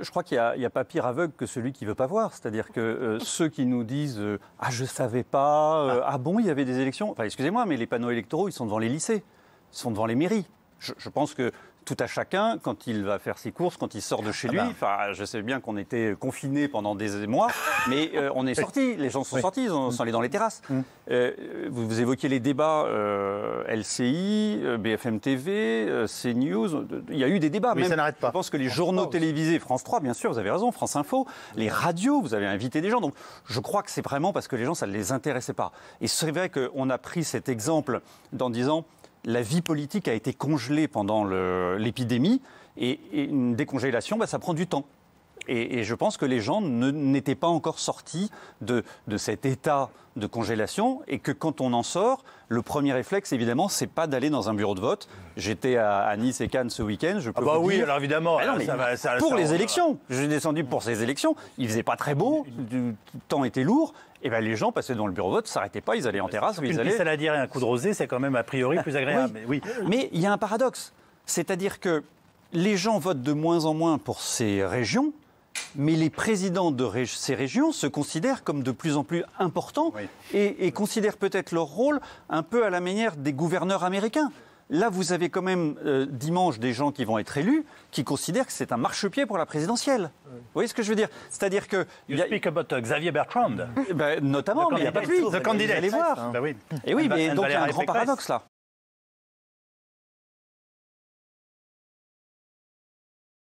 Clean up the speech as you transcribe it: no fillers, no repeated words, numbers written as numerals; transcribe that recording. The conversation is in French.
Je crois qu'il n'y a pas pire aveugle que celui qui ne veut pas voir. C'est-à-dire que ceux qui nous disent ah, je ne savais pas, ah bon, il y avait des élections. Enfin, excusez-moi, mais les panneaux électoraux, ils sont devant les lycées, ils sont devant les mairies. Je pense que tout à chacun, quand il va faire ses courses, quand il sort de chez lui, enfin, je sais bien qu'on était confinés pendant des mois, mais on est sortis, les gens sont sortis, ils sont allés dans les terrasses. Vous évoquiez les débats LCI, BFM TV, CNews, il y a eu des débats. Oui, même, ça n'arrête pas. Je pense que les journaux télévisés, France 3, bien sûr, vous avez raison, France Info, les radios, vous avez invité des gens. Donc je crois que c'est vraiment parce que les gens, ça ne les intéressait pas. Et c'est vrai qu'on a pris cet exemple en disant la vie politique a été congelée pendant l'épidémie et une décongélation, ça prend du temps. Et je pense que les gens n'étaient pas encore sortis de cet état de congélation et que quand on en sort, le premier réflexe, évidemment, c'est pas d'aller dans un bureau de vote. J'étais à Nice et Cannes ce week-end. Je peux vous oui, dire... alors évidemment. Non, pour les élections. Je suis descendu pour ces élections. Il faisait pas très beau, le temps était lourd. Et ben les gens passaient dans le bureau de vote, s'arrêtaient pas, ils allaient en terrasse. Une piste à la dire et un coup de rosée, c'est quand même a priori plus agréable. Oui. Mais il y a un paradoxe. C'est-à-dire que les gens votent de moins en moins pour ces régions, mais les présidents de ces régions se considèrent comme de plus en plus importants et considèrent peut-être leur rôle un peu à la manière des gouverneurs américains. Là, vous avez quand même dimanche des gens qui vont être élus qui considèrent que c'est un marchepied pour la présidentielle. Vous voyez ce que je veux dire? C'est-à-dire que... You speak about Xavier Bertrand. Notamment, mais il n'y a pas que lui. Le candidat. Vous allez voir. Oui. Et oui, mais donc il y a un grand paradoxe là.